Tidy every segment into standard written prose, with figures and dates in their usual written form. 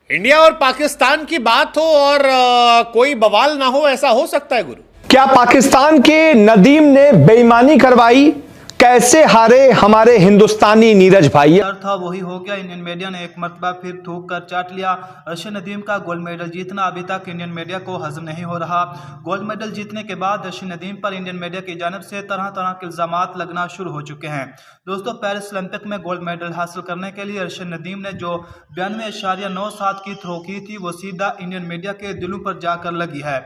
India और पाकिस्तान की बात हो और कोई बवाल ना हो, ऐसा हो सकता है गुरु? क्या पाकिस्तान के नदीम ने बेईमानी करवाई? कैसे हारे हमारे हिंदुस्तानी नीरज भाई? था वही हो गया। इंडियन मीडिया ने एक मरतबा फिर थूक कर चाट लिया। अर्शद नदीम का गोल्ड मेडल जीतना अभी तक इंडियन मीडिया को हजम नहीं हो रहा। गोल्ड मेडल जीतने के बाद अर्शद नदीम पर इंडियन मीडिया की जानब से तरह तरह के इल्जामात लगना शुरू हो चुके हैं। दोस्तों, पेरिस ओलंपिक में गोल्ड मेडल हासिल करने के लिए अर्शद नदीम ने जो 92.97 की थ्रो की थी, वो सीधा इंडियन मीडिया के दिलों पर जाकर लगी है।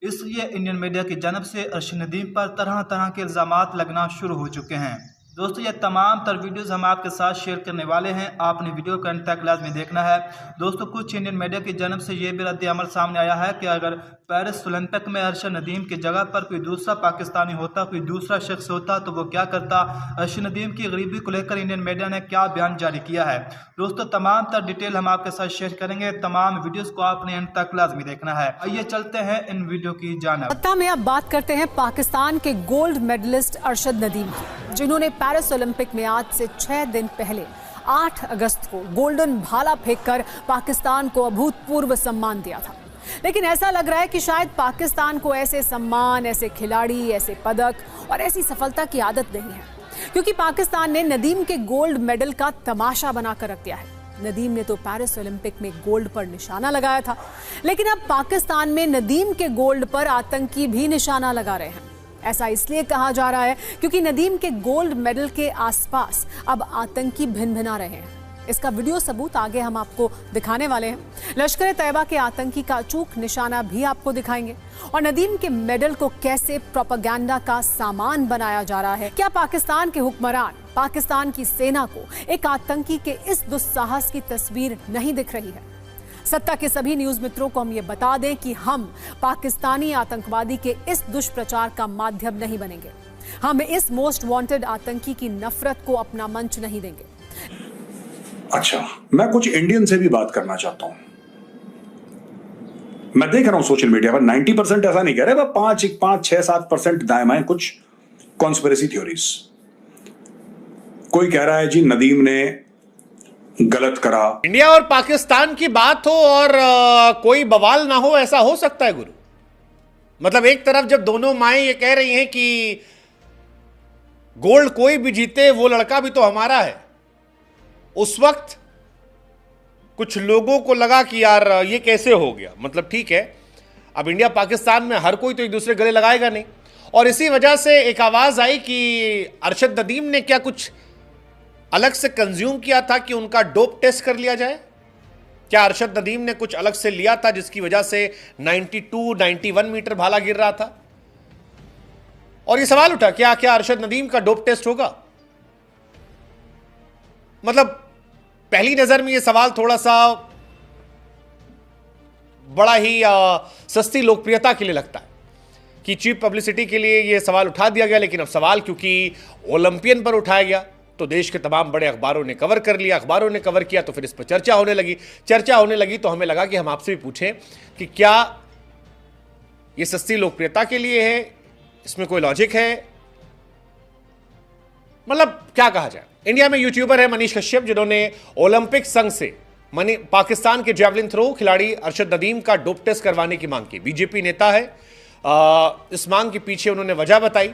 इसलिए इंडियन मीडिया की जानब से अर्शद नदीम पर तरह तरह के इल्जामात लगना शुरू हो चुके हैं। दोस्तों, ये तमाम तर वीडियोस हम आपके साथ शेयर करने वाले हैं। आपने वीडियो को अंत तक लाजमी देखना है। दोस्तों, कुछ इंडियन मीडिया की जानब से ये भी रद्द अमल सामने आया है कि अगर पेरिस ओलंपिक में अर्शद नदीम की जगह पर कोई दूसरा पाकिस्तानी होता, कोई दूसरा शख्स होता, तो वो क्या करता। अर्शद नदीम की गरीबी को लेकर इंडियन मीडिया ने क्या बयान जारी किया है। दोस्तों, तमाम तर डिटेल हम आपके साथ शेयर करेंगे। तमाम वीडियोस को आपने अंत तक लाजमी देखना है। आइए चलते हैं इन वीडियो की जानब। सत्ता में अब बात करते हैं पाकिस्तान के गोल्ड मेडलिस्ट अर्शद नदीम की, जिन्होंने पेरिस ओलंपिक में आज से 6 दिन पहले 8 अगस्त को गोल्डन भाला फेंककर पाकिस्तान को अभूतपूर्व सम्मान दिया था। लेकिन ऐसा लग रहा है कि शायद पाकिस्तान को ऐसे सम्मान, ऐसे खिलाड़ी, ऐसे पदक और ऐसी सफलता की आदत नहीं है, क्योंकि पाकिस्तान ने नदीम के गोल्ड मेडल का तमाशा बनाकर रख दिया है। नदीम ने तो पेरिस ओलंपिक में गोल्ड पर निशाना लगाया था, लेकिन अब पाकिस्तान में नदीम के गोल्ड पर आतंकी भी निशाना लगा रहे हैं। ऐसा इसलिए कहा जा रहा है क्योंकि नदीम के गोल्ड मेडल के आसपास अब आतंकी भिन-भिना रहे हैं। इसका वीडियो सबूत आगे हम आपको दिखाने वाले हैं। लश्कर तैयबा के आतंकी का अचूक निशाना भी आपको दिखाएंगे और नदीम के मेडल को कैसे प्रोपेगेंडा का सामान बनाया जा रहा है। क्या पाकिस्तान के हुक्मरान, पाकिस्तान की सेना को एक आतंकी के इस दुस्साहस की तस्वीर नहीं दिख रही है? सत्ता के सभी न्यूज मित्रों को हम ये बता दें कि हम पाकिस्तानी आतंकवादी के इस दुष्प्रचार का माध्यम नहीं बनेंगे। हम इस मोस्ट वांटेड आतंकी की नफरत को अपना मंच नहीं देंगे। अच्छा, मैं कुछ इंडियन से भी बात करना चाहता हूं। मैं देख रहा हूं सोशल मीडिया पर 90% ऐसा नहीं कह रहे, 5-6-7% दाएं बाएं कुछ कॉन्स्पिरेसी थ्योरीज। कोई कह रहा है जी नदीम ने गलत करा। इंडिया और पाकिस्तान की बात हो और कोई बवाल ना हो, ऐसा हो सकता है गुरु? मतलब एक तरफ जब दोनों माएं ये कह रही हैं कि गोल्ड कोई भी जीते, वो लड़का भी तो हमारा है, उस वक्त कुछ लोगों को लगा कि यार ये कैसे हो गया। मतलब ठीक है, अब इंडिया पाकिस्तान में हर कोई तो एक दूसरे गले लगाएगा नहीं, और इसी वजह से एक आवाज आई कि अर्शद नदीम ने क्या कुछ अलग से कंज्यूम किया था कि उनका डोप टेस्ट कर लिया जाए। क्या अर्शद नदीम ने कुछ अलग से लिया था जिसकी वजह से 92-91 मीटर भाला गिर रहा था? और यह सवाल उठा, क्या क्या अर्शद नदीम का डोप टेस्ट होगा? मतलब पहली नजर में यह सवाल थोड़ा सा बड़ा ही सस्ती लोकप्रियता के लिए लगता है कि चीप पब्लिसिटी के लिए यह सवाल उठा दिया गया। लेकिन अब सवाल क्योंकि ओलंपियन पर उठाया गया तो देश के तमाम बड़े अखबारों ने कवर कर लिया, अखबारों ने कवर किया, तो फिर इस पर चर्चा होने लगी। तो हमें लगा कि हम आपसे भी पूछें कि क्या यह सस्ती लोकप्रियता के लिए है, इसमें कोई लॉजिक है? मतलब क्या कहा जाए। इंडिया में यूट्यूबर है मनीष कश्यप, जिन्होंने ओलंपिक संघ से पाकिस्तान के जेवलिन थ्रो खिलाड़ी अर्शद नदीम का डोप टेस्ट करवाने की मांग की। बीजेपी नेता है, इस मांग के पीछे उन्होंने वजह बताई।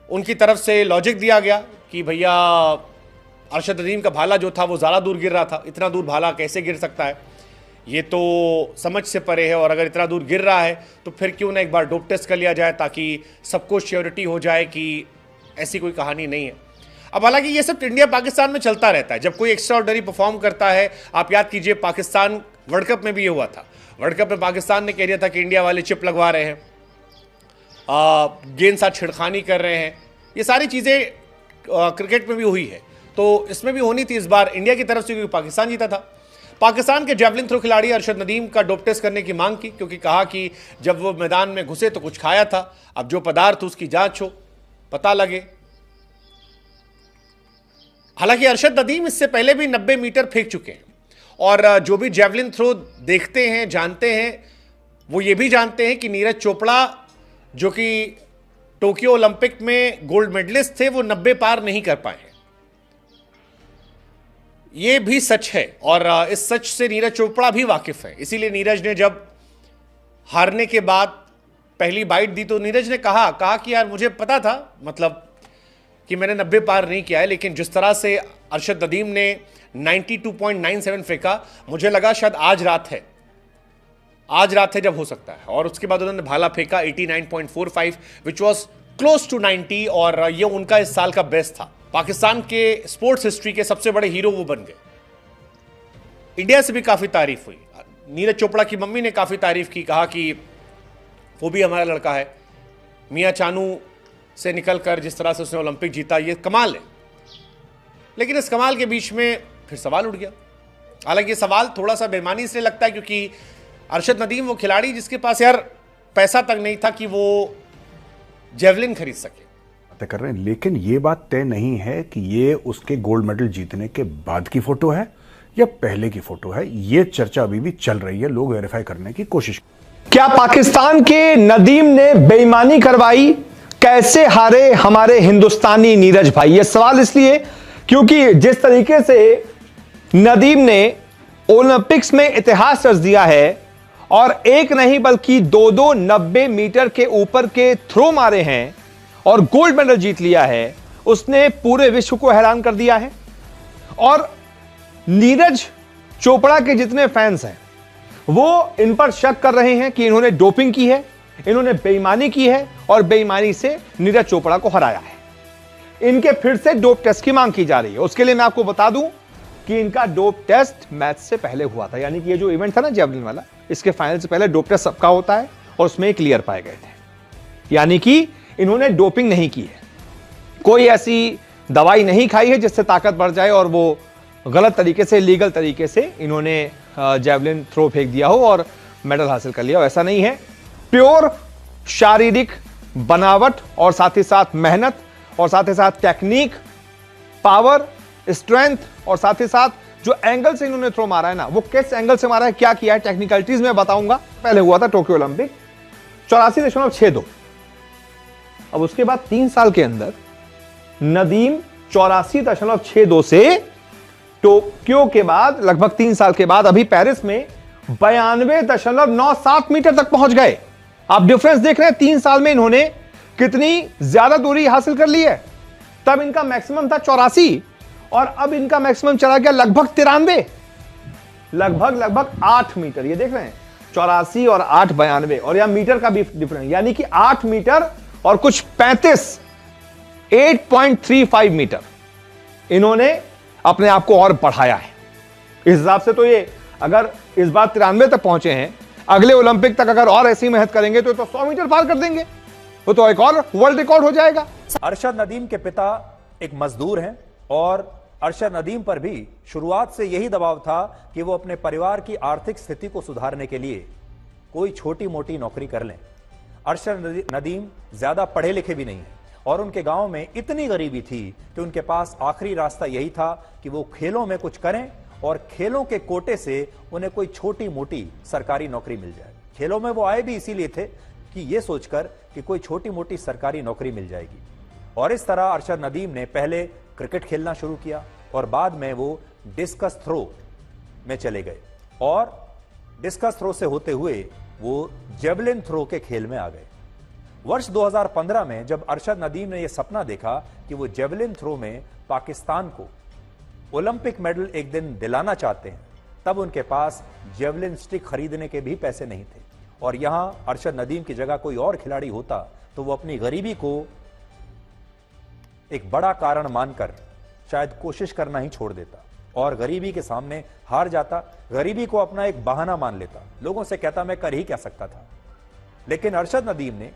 उनकी तरफ से लॉजिक दिया गया कि भैया अर्शद नदीम का भाला जो था वो ज़्यादा दूर गिर रहा था, इतना दूर भाला कैसे गिर सकता है, ये तो समझ से परे है। और अगर इतना दूर गिर रहा है तो फिर क्यों ना एक बार डोप टेस्ट कर लिया जाए, ताकि सबको श्योरिटी हो जाए कि ऐसी कोई कहानी नहीं है। अब हालांकि ये सब इंडिया पाकिस्तान में चलता रहता है, जब कोई एक्स्ट्राऑर्डिनरी परफॉर्म करता है। आप याद कीजिए, पाकिस्तान वर्ल्ड कप में भी ये हुआ था। वर्ल्ड कप में पाकिस्तान ने कह दिया था कि इंडिया वाले चिप लगवा रहे हैं, गेंद साथ छिड़खानी कर रहे हैं। ये सारी चीज़ें क्रिकेट में भी हुई है, तो इसमें भी होनी थी इस बार इंडिया की तरफ से, क्योंकि पाकिस्तान जीता था। पाकिस्तान के जेवलिन थ्रो खिलाड़ी अर्शद नदीम का डोप टेस्ट करने की मांग की, क्योंकि कहा कि जब वो मैदान में घुसे तो कुछ खाया था, अब जो पदार्थ उसकी जांच हो, पता लगे। हालांकि अर्शद नदीम इससे पहले भी 90 मीटर फेंक चुके हैं, और जो भी जेवलिन थ्रो देखते हैं, जानते हैं, वो ये भी जानते हैं कि नीरज चोपड़ा जो कि टोक्यो ओलंपिक में गोल्ड मेडलिस्ट थे, वो 90 पार नहीं कर पाए। ये भी सच है और इस सच से नीरज चोपड़ा भी वाकिफ है। इसीलिए नीरज ने जब हारने के बाद पहली बाइट दी तो नीरज ने कहा कि यार मुझे पता था, मतलब कि मैंने 90 पार नहीं किया है, लेकिन जिस तरह से अरशद नदीम ने 92.97 फेंका, मुझे लगा शायद आज रात है जब हो सकता है। और उसके बाद उन्होंने भाला फेंका 89.45 विच वॉज क्लोज टू 90 और ये उनका इस साल का बेस्ट था। पाकिस्तान के स्पोर्ट्स हिस्ट्री के सबसे बड़े हीरो वो बन गए। इंडिया से भी काफी तारीफ हुई। नीरज चोपड़ा की मम्मी ने काफी तारीफ की, कहा कि वो भी हमारा लड़का है, मियां चानू से निकलकर जिस तरह से उसने ओलंपिक जीता, ये कमाल है। लेकिन इस कमाल के बीच में फिर सवाल उठ गया। हालांकि ये सवाल थोड़ा सा बेईमानी इसलिए लगता है क्योंकि अरशद नदीम वो खिलाड़ी जिसके पास यार पैसा तक नहीं था कि वो जेवलिन खरीद सके। बातें कर रहे हैं, लेकिन ये बात तय नहीं है कि ये उसके गोल्ड मेडल जीतने के बाद की फोटो है या पहले की फोटो है। ये चर्चा अभी भी चल रही है, लोग वेरीफाई करने की कोशिश। क्या पाकिस्तान के नदीम ने बेईमानी करवाई? कैसे हारे हमारे हिंदुस्तानी नीरज भाई? यह सवाल इसलिए क्योंकि जिस तरीके से नदीम ने ओलंपिक्स में इतिहास रच दिया है और एक नहीं बल्कि दो 90 मीटर के ऊपर के थ्रो मारे हैं और गोल्ड मेडल जीत लिया है, उसने पूरे विश्व को हैरान कर दिया है। और नीरज चोपड़ा के जितने फैंस हैं वो इन पर शक कर रहे हैं कि इन्होंने डोपिंग की है, इन्होंने बेईमानी की है और बेईमानी से नीरज चोपड़ा को हराया है। इनके फिर से डोप टेस्ट की मांग की जा रही है। उसके लिए मैं आपको बता दूं कि इनका डोप टेस्ट मैच से पहले हुआ था, यानी कि ये जो इवेंट था ना जेवलिन वाला, इसके फाइनल से पहले डोप टेस्ट सबका होता है और उसमें क्लियर पाए गए थे। यानी कि इन्होंने डोपिंग नहीं की है, कोई ऐसी दवाई नहीं खाई है जिससे ताकत बढ़ जाए और वो गलत तरीके से, लीगल तरीके से इन्होंने जेवलिन थ्रो फेंक दिया हो और मेडल हासिल कर लिया हो। ऐसा नहीं है। प्योर शारीरिक बनावट और साथ ही साथ मेहनत और साथ ही साथ टेक्निक, पावर, स्ट्रेंथ और साथ ही साथ जो एंगल से इन्होंने थ्रो मारा है ना, वो किस एंगल से मारा है, क्या किया है, टेक्निकलिटीज में बताऊंगा। पहले हुआ था टोक्यो ओलंपिक 84.62। अब उसके बाद 3 साल के अंदर नदीम 84.62 से टोक्यो के बाद लगभग 3 साल के बाद अभी पेरिस में 92.97 मीटर तक पहुंच गए। आप डिफरेंस देख रहे हैं, 3 साल में इन्होंने कितनी ज्यादा दूरी हासिल कर ली है। तब इनका मैक्सिमम था 84 और अब इनका मैक्सिमम चला गया लगभग 93, लगभग 8 मीटर। ये देख रहे हैं 84 और 8 92 और यहां मीटर का भी डिफरेंस, यानी कि 8 मीटर और कुछ 8.35 मीटर इन्होंने अपने आप को और बढ़ाया है। इस हिसाब से तो ये अगर इस बार 93 तक पहुंचे हैं, अगले ओलंपिक तक अगर और ऐसी मेहनत करेंगे तो 100 मीटर पार कर देंगे, वो तो एक और वर्ल्ड रिकॉर्ड हो जाएगा। अरशद नदीम के पिता एक मजदूर हैं और अरशद नदीम पर भी शुरुआत से यही दबाव था कि वो अपने परिवार की आर्थिक स्थिति को सुधारने के लिए कोई छोटी मोटी नौकरी कर लें। अरशद नदीम ज्यादा पढ़े लिखे भी नहीं है और उनके गांव में इतनी गरीबी थी कि उनके पास आखिरी रास्ता यही था कि वो खेलों में कुछ करें और खेलों के कोटे से उन्हें कोई छोटी मोटी सरकारी नौकरी मिल जाए। खेलों में वो आए भी इसीलिए थे कि ये सोचकर कि कोई छोटी मोटी सरकारी नौकरी मिल जाएगी। और इस तरह अरशद नदीम ने पहले क्रिकेट खेलना शुरू किया और बाद में वो डिस्कस थ्रो में चले गए और डिस्कस थ्रो से होते हुए वो जेवलिन थ्रो के खेल में आ गए। वर्ष 2015 में जब अरशद नदीम ने यह सपना देखा कि वो जेवलिन थ्रो में पाकिस्तान को ओलंपिक मेडल एक दिन दिलाना चाहते हैं, तब उनके पास जेवलिन स्टिक खरीदने के भी पैसे नहीं थे। और यहां अरशद नदीम की जगह कोई और खिलाड़ी होता तो वो अपनी गरीबी को एक बड़ा कारण मानकर शायद कोशिश करना ही छोड़ देता और गरीबी के सामने हार जाता, गरीबी को अपना एक बहाना मान लेता, लोगों से कहता मैं कर ही क्या सकता था। लेकिन अरशद नदीम ने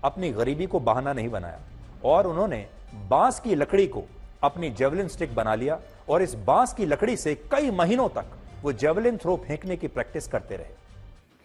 अपनी गरीबी को बहाना नहीं बनाया और उन्होंने बांस की लकड़ी को अपनी जेवलिन स्टिक बना लिया और इस बांस की लकड़ी से कई महीनों तक वो जेवलिन थ्रो फेंकने की प्रैक्टिस करते रहे।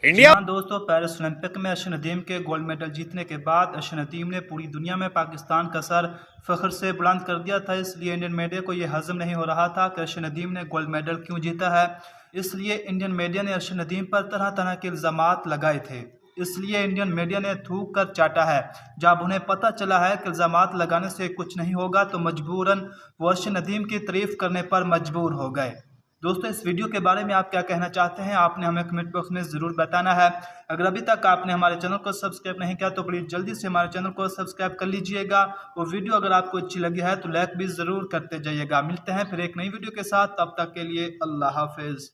इंडिया दोस्तों, पेरिस ओलंपिक में अरशद नदीम के गोल्ड मेडल जीतने के बाद अरशद नदीम ने पूरी दुनिया में पाकिस्तान का सर फख्र से बुलंद कर दिया था। इसलिए इंडियन मीडिया को यह हजम नहीं हो रहा था कि अरशद नदीम ने गोल्ड मेडल क्यों जीता है। इसलिए इंडियन मीडिया ने अरशद नदीम पर तरह तरह के इल्जामात लगाए थे। इसलिए इंडियन मीडिया ने थूक कर चाटा है। जब उन्हें पता चला है कि इल्जामात लगाने से कुछ नहीं होगा तो मजबूरन वो अर्शद नदीम की तारीफ करने पर मजबूर हो गए। दोस्तों, इस वीडियो के बारे में आप क्या कहना चाहते हैं, आपने हमें कमेंट बॉक्स में ज़रूर बताना है। अगर अभी तक आपने हमारे चैनल को सब्सक्राइब नहीं किया तो प्लीज़ जल्दी से हमारे चैनल को सब्सक्राइब कर लीजिएगा। और वीडियो अगर आपको अच्छी लगी है तो लाइक भी ज़रूर करते जाइएगा। मिलते हैं फिर एक नई वीडियो के साथ, तब तक के लिए अल्लाह हाफिज़।